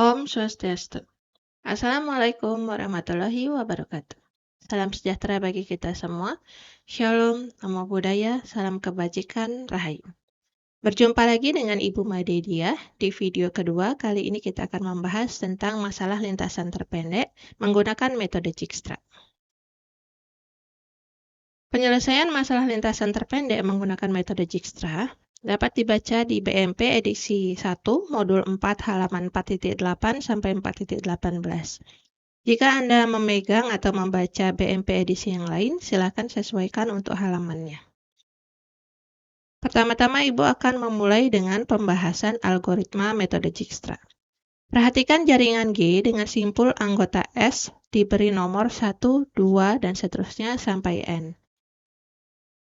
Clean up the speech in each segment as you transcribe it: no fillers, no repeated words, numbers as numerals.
Om Swastiastu. Assalamualaikum warahmatullahi wabarakatuh. Salam sejahtera bagi kita semua. Shalom, Namo Buddhaya, salam kebajikan, Rahayu. Berjumpa lagi dengan Ibu Made Diah. Di video kedua, kali ini kita akan membahas tentang masalah lintasan terpendek menggunakan metode Dijkstra. Penyelesaian masalah lintasan terpendek menggunakan metode Dijkstra dapat dibaca di BMP edisi 1, modul 4 halaman 4.8 sampai 4.18. Jika Anda memegang atau membaca BMP edisi yang lain, silakan sesuaikan untuk halamannya. Pertama-tama Ibu akan memulai dengan pembahasan algoritma metode Dijkstra. Perhatikan jaringan G dengan simpul anggota S diberi nomor 1, 2, dan seterusnya sampai N.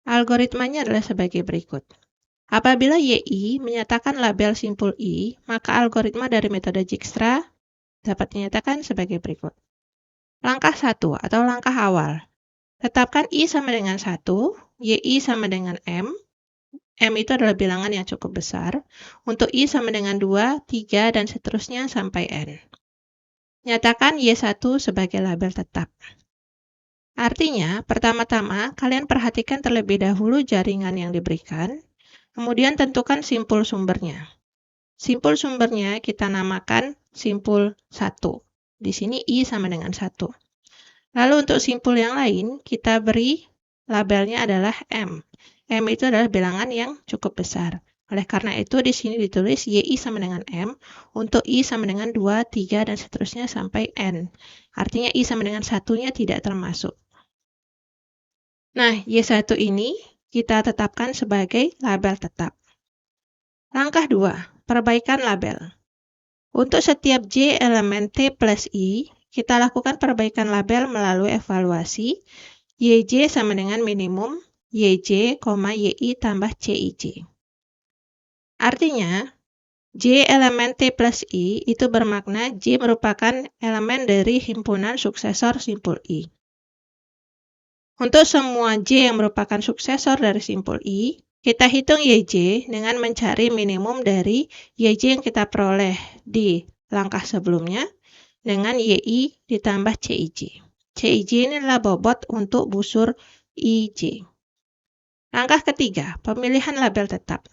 Algoritmanya adalah sebagai berikut. Apabila YI menyatakan label simpul I, maka algoritma dari metode Dijkstra dapat dinyatakan sebagai berikut. Langkah 1 atau langkah awal. Tetapkan I sama dengan 1, YI sama dengan M. M itu adalah bilangan yang cukup besar. Untuk I sama dengan 2, 3, dan seterusnya sampai N. Nyatakan Y1 sebagai label tetap. Artinya, pertama-tama kalian perhatikan terlebih dahulu jaringan yang diberikan, kemudian tentukan simpul sumbernya. Simpul sumbernya kita namakan simpul 1. Di sini I sama dengan 1. Lalu untuk simpul yang lain, kita beri labelnya adalah M. M itu adalah bilangan yang cukup besar. Oleh karena itu, di sini ditulis YI sama dengan M, untuk I sama dengan 2, 3, dan seterusnya sampai N. Artinya I sama dengan 1-nya tidak termasuk. Nah, Y1 ini kita tetapkan sebagai label tetap. Langkah 2, perbaikan label. Untuk setiap J elemen T plus I, kita lakukan perbaikan label melalui evaluasi YJ sama dengan minimum YJ, YI tambah CIJ. Artinya, J elemen T plus I itu bermakna J merupakan elemen dari himpunan suksesor simpul I. Untuk semua J yang merupakan suksesor dari simpul I, kita hitung YJ dengan mencari minimum dari YJ yang kita peroleh di langkah sebelumnya dengan YI ditambah CIJ. CIJ ini adalah bobot untuk busur IJ. Langkah ketiga, pemilihan label tetap.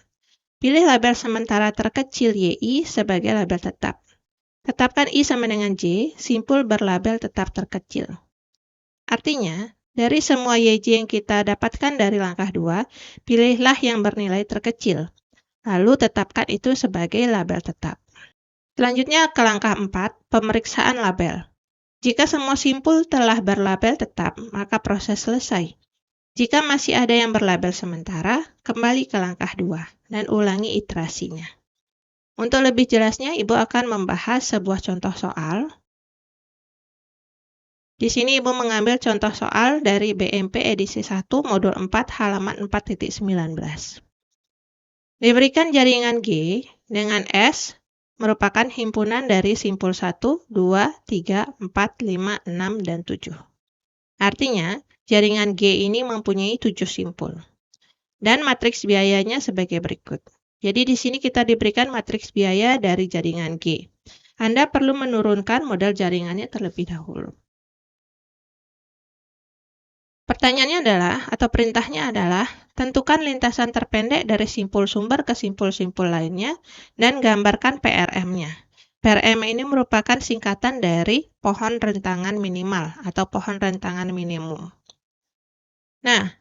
Pilih label sementara terkecil YI sebagai label tetap. Tetapkan I sama dengan J, simpul berlabel tetap terkecil. Artinya, dari semua YJ yang kita dapatkan dari langkah 2, pilihlah yang bernilai terkecil. Lalu tetapkan itu sebagai label tetap. Selanjutnya ke langkah 4, pemeriksaan label. Jika semua simpul telah berlabel tetap, maka proses selesai. Jika masih ada yang berlabel sementara, kembali ke langkah 2 dan ulangi iterasinya. Untuk lebih jelasnya, Ibu akan membahas sebuah contoh soal. Di sini Ibu mengambil contoh soal dari BMP edisi 1 modul 4 halaman 4.19. Diberikan jaringan G dengan S merupakan himpunan dari simpul 1, 2, 3, 4, 5, 6, dan 7. Artinya, jaringan G ini mempunyai 7 simpul. Dan matriks biayanya sebagai berikut. Jadi di sini kita diberikan matriks biaya dari jaringan G. Anda perlu menurunkan model jaringannya terlebih dahulu. Pertanyaannya adalah, atau perintahnya adalah, tentukan lintasan terpendek dari simpul sumber ke simpul-simpul lainnya dan gambarkan PRM-nya. PRM ini merupakan singkatan dari pohon rentangan minimal atau pohon rentangan minimum. Nah,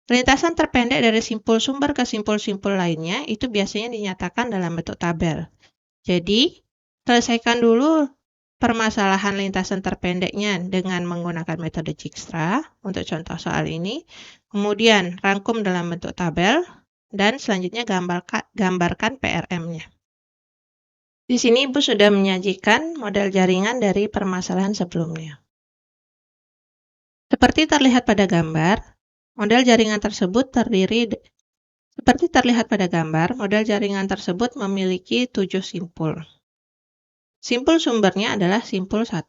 lintasan terpendek dari simpul sumber ke simpul-simpul lainnya itu biasanya dinyatakan dalam bentuk tabel. Jadi, selesaikan dulu permasalahan lintasan terpendeknya dengan menggunakan metode Dijkstra untuk contoh soal ini. Kemudian rangkum dalam bentuk tabel dan selanjutnya gambarkan PRM-nya. Di sini Ibu sudah menyajikan model jaringan dari permasalahan sebelumnya. Seperti terlihat pada gambar, model jaringan tersebut memiliki 7 simpul. Simpul sumbernya adalah simpul 1.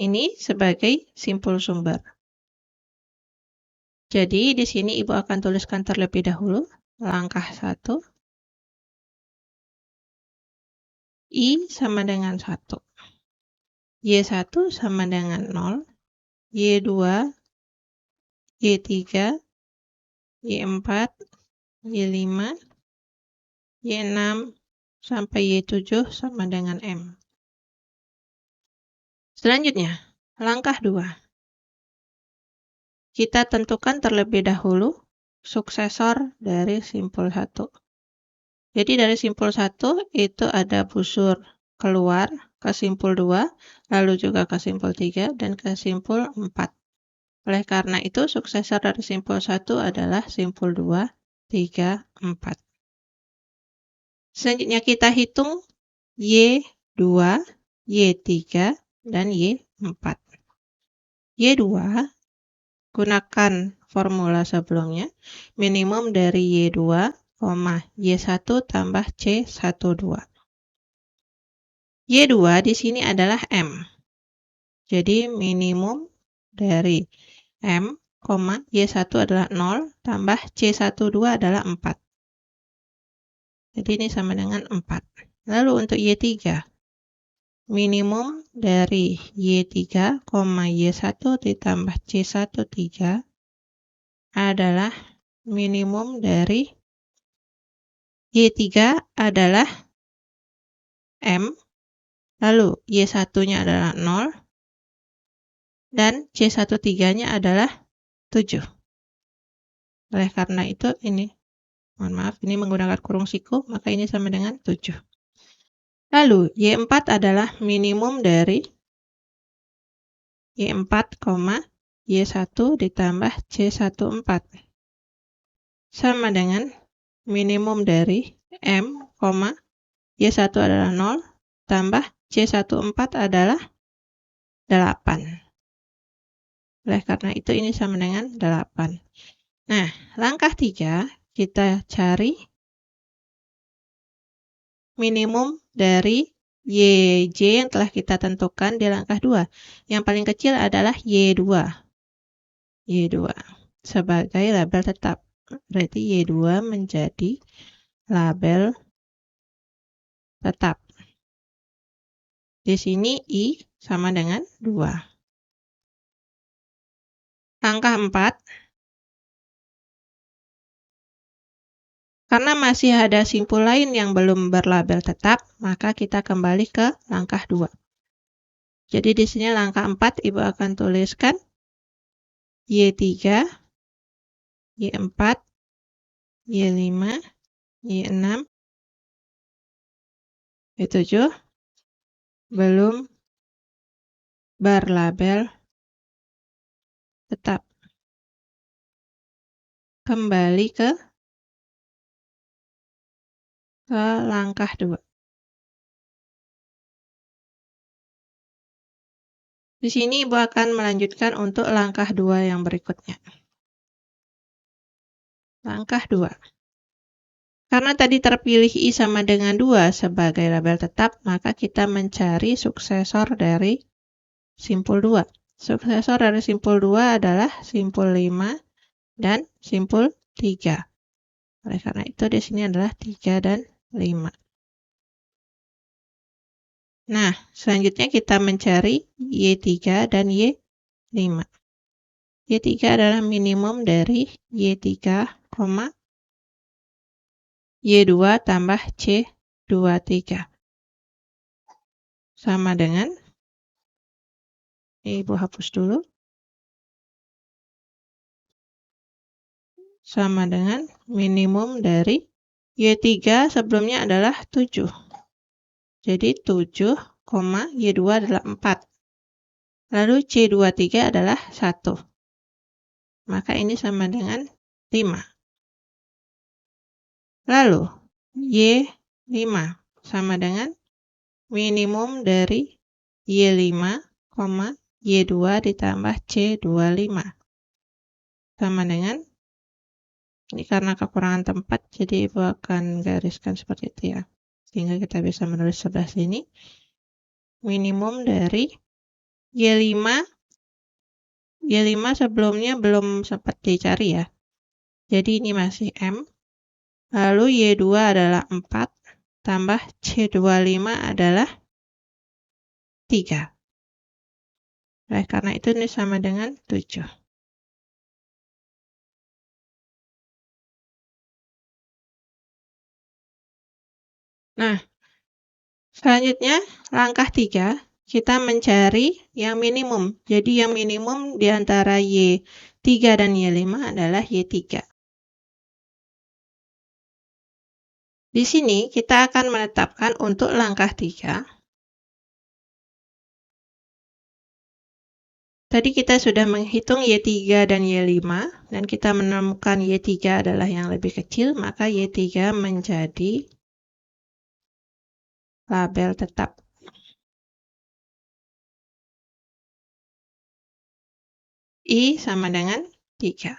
Ini sebagai simpul sumber. Jadi di sini Ibu akan tuliskan terlebih dahulu langkah 1. I sama dengan 1. Y1 sama dengan 0. Y2, Y3, Y4, Y5, Y6, sampai Y7 sama dengan M. Selanjutnya, langkah 2. Kita tentukan terlebih dahulu suksesor dari simpul 1. Jadi dari simpul 1 itu ada busur keluar ke simpul 2, lalu juga ke simpul 3, dan ke simpul 4. Oleh karena itu, suksesor dari simpul 1 adalah simpul 2, 3, 4. Selanjutnya kita hitung Y2, Y3, dan Y4. Y2, gunakan formula sebelumnya, minimum dari Y2, Y1 tambah C12. Y2 di sini adalah M. Jadi minimum dari M, Y1 adalah 0, tambah C12 adalah 4. Jadi ini sama dengan 4. Lalu untuk Y3, minimum dari Y3, Y1 ditambah C13 adalah minimum dari Y3 adalah M, lalu Y1-nya adalah 0, dan C13-nya adalah 7. Oleh karena itu ini, mohon maaf, ini menggunakan kurung siku, maka ini sama dengan 7. Lalu, Y4 adalah minimum dari Y4, Y1 ditambah C14. Sama dengan minimum dari M, Y1 adalah 0, tambah C14 adalah 8. Oleh karena itu, ini sama dengan 8. Nah, langkah 3, kita cari minimum dari YJ yang telah kita tentukan di langkah 2. Yang paling kecil adalah Y2. Y2 sebagai label tetap. Berarti Y2 menjadi label tetap. Di sini I sama dengan 2. Langkah 4. Karena masih ada simpul lain yang belum berlabel tetap, maka kita kembali ke langkah 2. Jadi di sini langkah 4, Ibu akan tuliskan Y3, Y4, Y5, Y6, Y7 belum berlabel tetap. Kembali ke langkah 2. Di sini Ibu akan melanjutkan untuk langkah 2 yang berikutnya. Langkah 2. Karena tadi terpilih I sama dengan 2 sebagai label tetap, maka kita mencari suksesor dari simpul 2. Suksesor dari simpul 2 adalah simpul 5 dan simpul 3. Oleh karena itu di sini adalah 3 dan 5. Nah, selanjutnya kita mencari Y3 dan Y5. Y3 adalah minimum dari Y3, Y2 tambah C23. Sama dengan, Ibu hapus dulu. Sama dengan minimum dari Y3 sebelumnya adalah 7. Jadi 7, Y2 adalah 4. Lalu C23 adalah 1. Maka ini sama dengan 5. Lalu Y5 sama dengan minimum dari Y5, Y2 ditambah C25. Sama dengan, ini karena kekurangan tempat, jadi Ibu akan gariskan seperti itu ya. Sehingga kita bisa menulis sebelah sini. Minimum dari Y5 sebelumnya belum sempat dicari ya. Jadi ini masih M. Lalu Y2 adalah 4. tambah C25 adalah 3. Oleh karena itu ini sama dengan 7. Nah, selanjutnya langkah 3, kita mencari yang minimum. Jadi yang minimum di antara Y3 dan Y5 adalah Y3. Di sini kita akan menetapkan untuk langkah 3. Tadi kita sudah menghitung Y3 dan Y5, dan kita menemukan Y3 adalah yang lebih kecil, maka Y3 menjadi label tetap. I sama dengan 3.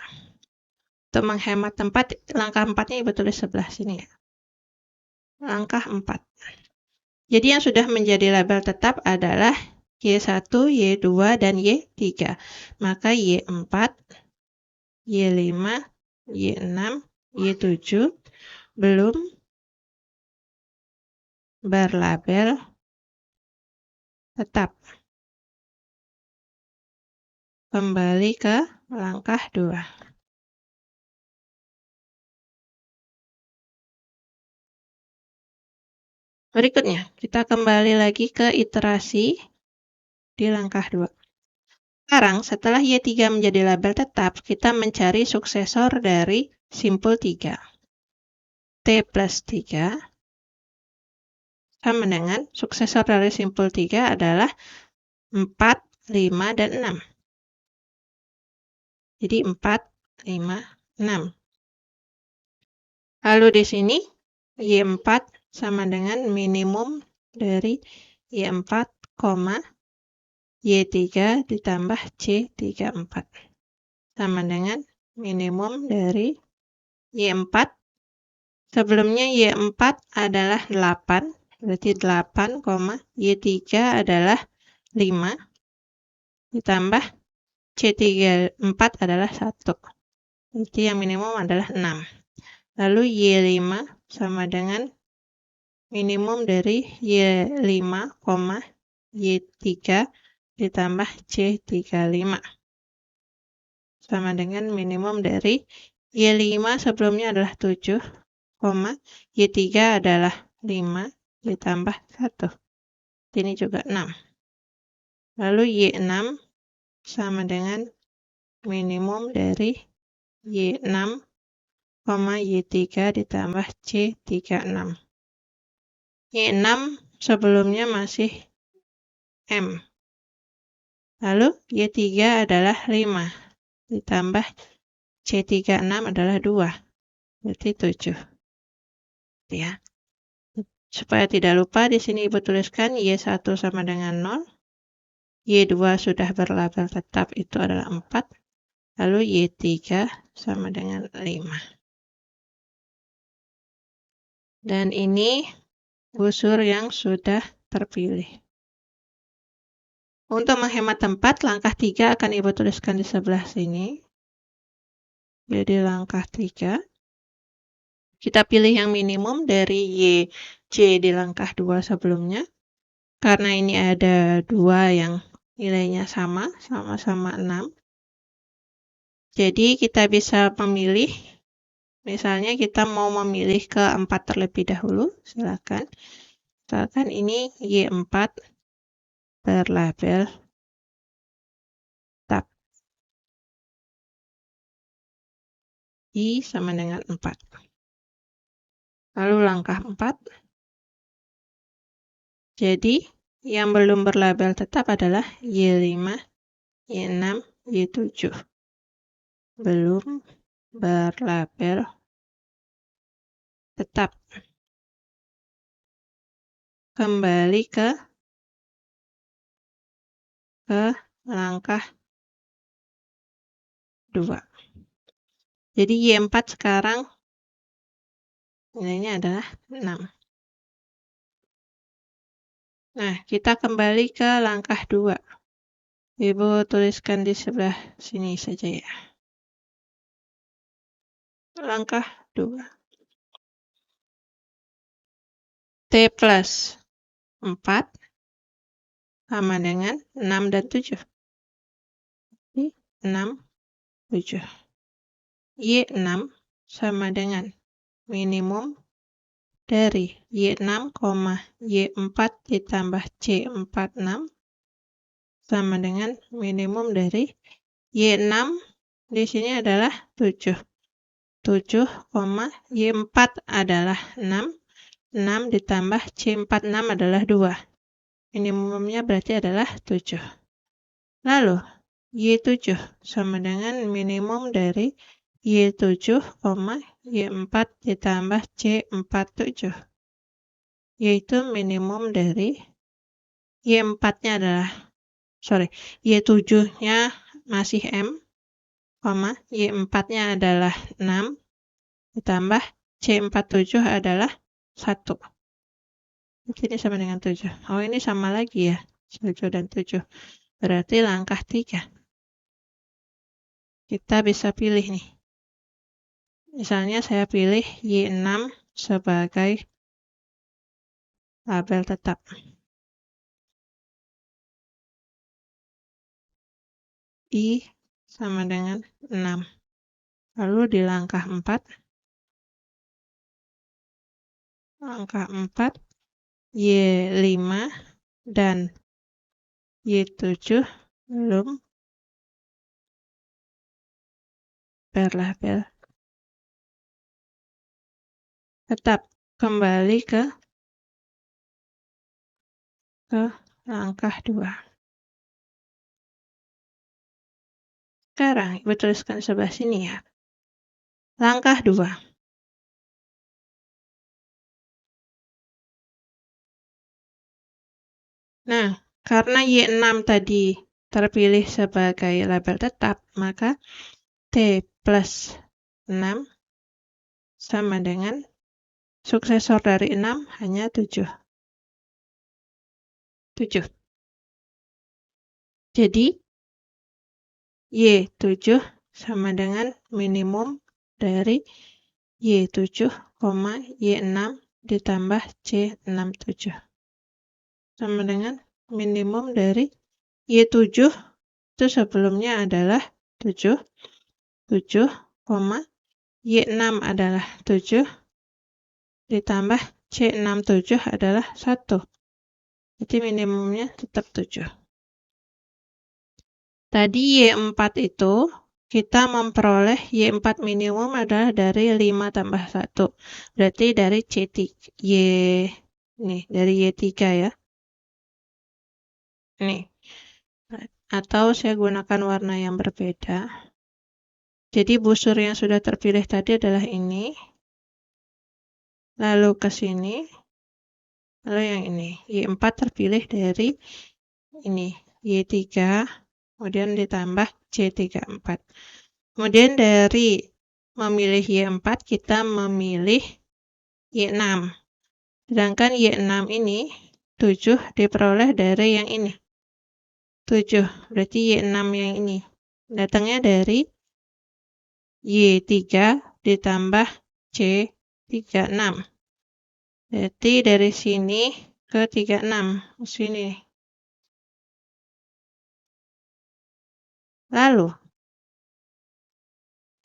Untuk menghemat tempat, langkah 4-nya Ibu tulis sebelah sini ya. Langkah 4. Jadi yang sudah menjadi label tetap adalah Y1, Y2, dan Y3. Maka Y4, Y5, Y6, Y7 belum berlabel tetap. Kembali ke langkah 2. Berikutnya, kita kembali lagi ke iterasi di langkah 2. Sekarang, setelah Y3 menjadi label tetap, kita mencari suksesor dari simpul 3. T plus 3 sama dengan suksesor dari simpul 3 adalah 4, 5, dan 6. Jadi 4, 5, 6. Lalu di sini Y4 sama dengan minimum dari Y4, Y3 ditambah C34. Sama dengan minimum dari Y4. Sebelumnya Y4 adalah 8, berarti 8, Y3 adalah 5, ditambah C34 adalah 1. Berarti yang minimum adalah 6. Lalu Y5 sama dengan minimum dari Y5, Y3 ditambah C35. Sama dengan minimum dari Y5 sebelumnya adalah 7, Y3 adalah 5 ditambah 1. Ini juga 6. Lalu Y6 sama dengan minimum dari Y6, Y3 ditambah C36. Y6 sebelumnya masih M. Lalu Y3 adalah 5 ditambah C36 adalah 2. Berarti 7. Ya. Supaya tidak lupa, di sini Ibu tuliskan Y1 sama dengan 0. Y2 sudah berlabel tetap, itu adalah 4. Lalu Y3 sama dengan 5. Dan ini busur yang sudah terpilih. Untuk menghemat tempat, langkah 3 akan Ibu tuliskan di sebelah sini. Jadi langkah 3. Kita pilih yang minimum dari YC di langkah 2 sebelumnya. Karena ini ada 2 yang nilainya sama-sama 6. Jadi kita bisa memilih, misalnya kita mau memilih ke 4 terlebih dahulu, silakan. Misalkan ini Y4 berlabel tetap. I sama dengan 4. Lalu langkah 4. Jadi yang belum berlabel tetap adalah Y5, Y6, Y7. Belum berlabel tetap. Kembali ke langkah 2. Jadi Y4 sekarang nilainya adalah 6. Nah, kita kembali ke langkah 2. Ibu tuliskan di sebelah sini saja ya. Langkah 2. T plus 4 sama dengan 6 dan 7. Jadi 6, 7. Y6 sama dengan minimum dari Y6, Y4 ditambah C46 sama dengan minimum dari Y6 di sini adalah 7. 7, Y4 adalah 6. 6 ditambah C46 adalah 2. Minimumnya berarti adalah 7. Lalu, Y7 sama dengan minimum dari Y7, Y4 ditambah C47. Yaitu minimum dari Y4-nya adalah, Y7-nya masih M, Y4-nya adalah 6, ditambah C47 adalah 1. Ini sama dengan 7. Oh, ini sama lagi ya, 7 dan 7. Berarti langkah 3. Kita bisa pilih nih. Misalnya saya pilih Y6 sebagai label tetap. I sama dengan 6. Lalu di langkah 4, Y5 dan Y7 belum berlabel tetap. Kembali ke langkah 2. Sekarang Ibu tuliskan sebelah sini ya. Langkah 2. Nah, karena Y6 tadi terpilih sebagai label tetap, maka T plus 6 sama dengan suksesor dari 6 hanya 7. 7. Jadi, Y7 sama dengan minimum dari Y7, Y6 ditambah C67. Sama dengan minimum dari Y7 itu sebelumnya adalah 7, 7, Y6 adalah 7, ditambah C67 adalah 1. Jadi minimumnya tetap 7. Tadi Y4 itu kita memperoleh Y4 minimum adalah dari 5 tambah 1. Berarti dari dari Y3 ya. Nih. Atau saya gunakan warna yang berbeda. Jadi busur yang sudah terpilih tadi adalah ini. Lalu ke sini. Lalu yang ini. Y4 terpilih dari ini. Y3. Kemudian ditambah C34. Kemudian dari memilih Y4, kita memilih Y6. Sedangkan Y6 ini 7 diperoleh dari yang ini. 7, berarti Y6 yang ini. Datangnya dari Y3 ditambah C36. Berarti dari sini ke 36. Sini. Lalu,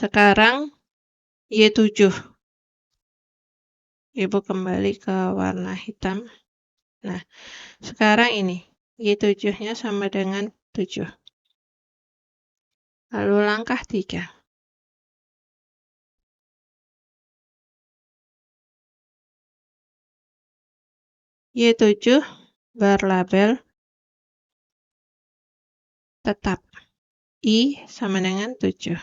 sekarang Y7. Ibu kembali ke warna hitam. Nah, sekarang ini. Y7-nya sama dengan 7. Lalu langkah 3. Y7 berlabel tetap. I sama dengan 7.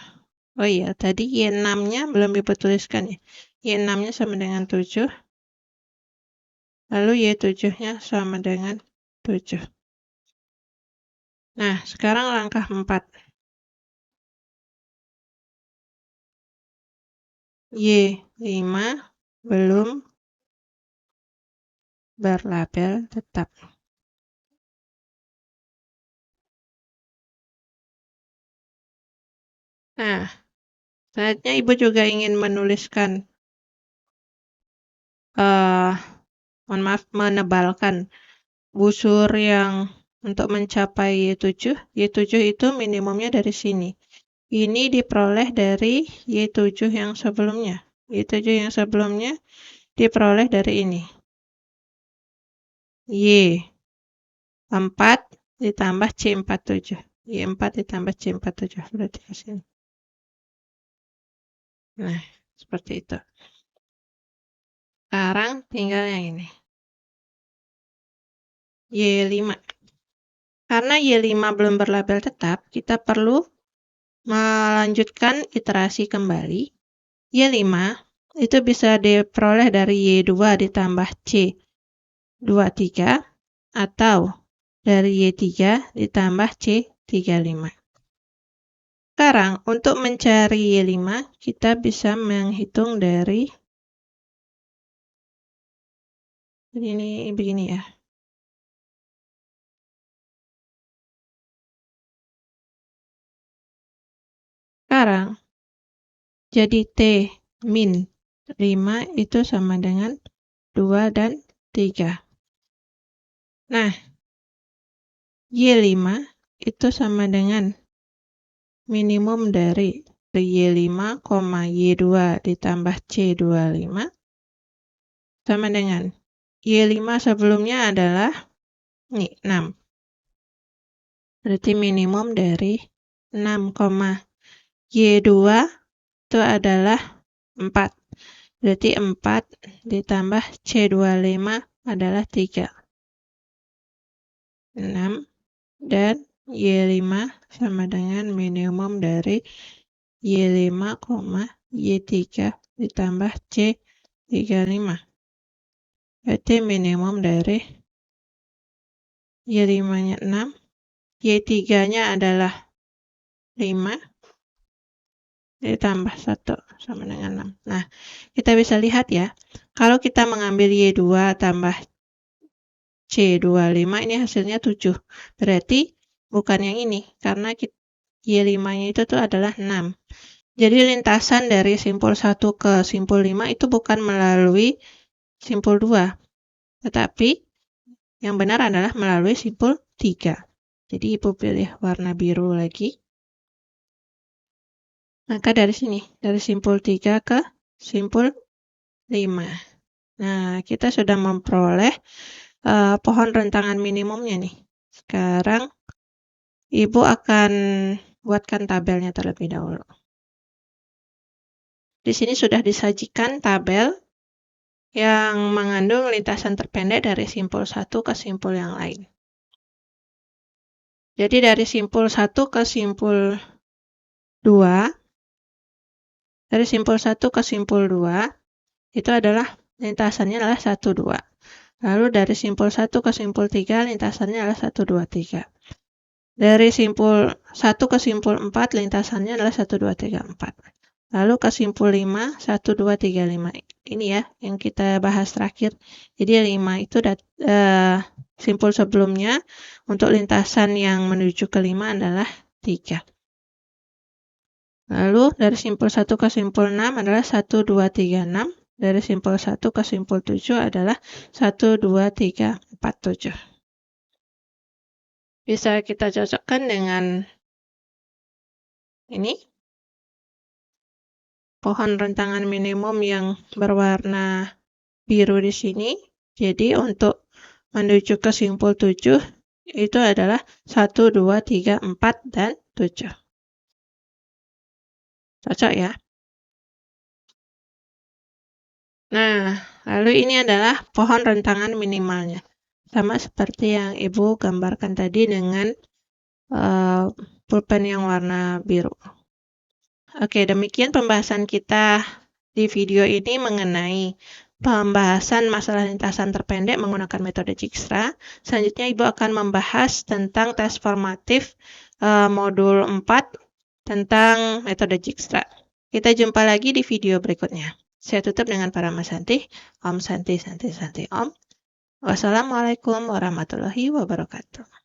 Oh iya, tadi Y6-nya belum Ibu tuliskan ya. Y6-nya sama dengan 7. Lalu Y7-nya sama dengan 7. Nah, sekarang langkah 4. Y5 belum berlabel tetap. Nah, saatnya Ibu juga ingin menuliskan menebalkan busur yang untuk mencapai Y7. Y7 itu minimumnya dari sini. Ini diperoleh dari Y7 yang sebelumnya. Y7 yang sebelumnya diperoleh dari ini. Y4 ditambah C47. Y4 ditambah C47. Berarti ke sini. Nah, seperti itu. Sekarang tinggal yang ini. Y5. Karena Y5 belum berlabel tetap, kita perlu melanjutkan iterasi kembali. Y5 itu bisa diperoleh dari Y2 ditambah C23 atau dari Y3 ditambah C35. Sekarang, untuk mencari Y5, kita bisa menghitung dari begini ya. Sekarang, jadi T min 5 itu sama dengan 2 dan 3. Nah, Y5 itu sama dengan minimum dari Y5, Y2 ditambah C25 sama dengan Y5 sebelumnya adalah ini, 6. Berarti minimum dari 6, Y2 itu adalah 4. Berarti 4 ditambah C25 adalah 3. 6 dan Y5 sama dengan minimum dari Y5, Y3 ditambah C35. Berarti minimum dari Y5-nya 6, Y3-nya adalah 5, ditambah 1 sama dengan 6. Nah, kita bisa lihat ya, kalau kita mengambil Y2 tambah C25, ini hasilnya 7. Berarti bukan yang ini, karena Y5-nya itu tuh adalah 6. Jadi lintasan dari simpul 1 ke simpul 5 itu bukan melalui simpul 2, tetapi yang benar adalah melalui simpul 3. Jadi Ibu pilih warna biru lagi. Maka dari sini, dari simpul 3 ke simpul 5. Nah, kita sudah memperoleh pohon rentangan minimumnya nih. Sekarang Ibu akan buatkan tabelnya terlebih dahulu. Di sini sudah disajikan tabel yang mengandung lintasan terpendek dari simpul 1 ke simpul yang lain. Jadi dari simpul 1 ke simpul 2, dari simpul 1 ke simpul 2, itu adalah lintasannya adalah 1, 2. Lalu dari simpul 1 ke simpul 3, lintasannya adalah 1, 2, 3. Dari simpul 1 ke simpul 4, lintasannya adalah 1, 2, 3, 4. Lalu ke simpul 5, 1, 2, 3, 5. Ini ya, yang kita bahas terakhir. Jadi 5 itu simpul sebelumnya, untuk lintasan yang menuju ke 5 adalah 3. Lalu dari simpul 1 ke simpul 6 adalah 1, 2, 3, 6. Dari simpul 1 ke simpul 7 adalah 1, 2, 3, 4, 7. Bisa kita cocokkan dengan ini. Pohon rentangan minimum yang berwarna biru di sini. Jadi untuk menuju ke simpul 7 itu adalah 1, 2, 3, 4, dan 7. Cocok ya? Nah, lalu ini adalah pohon rentangan minimalnya. Sama seperti yang Ibu gambarkan tadi dengan pulpen yang warna biru. Oke, demikian pembahasan kita di video ini mengenai pembahasan masalah lintasan terpendek menggunakan metode Dijkstra. Selanjutnya Ibu akan membahas tentang tes formatif modul 4 tentang metode Dijkstra. Kita jumpa lagi di video berikutnya. Saya tutup dengan Parama Santi. Om Santi, Santi, Santi, Om. Wassalamualaikum warahmatullahi wabarakatuh.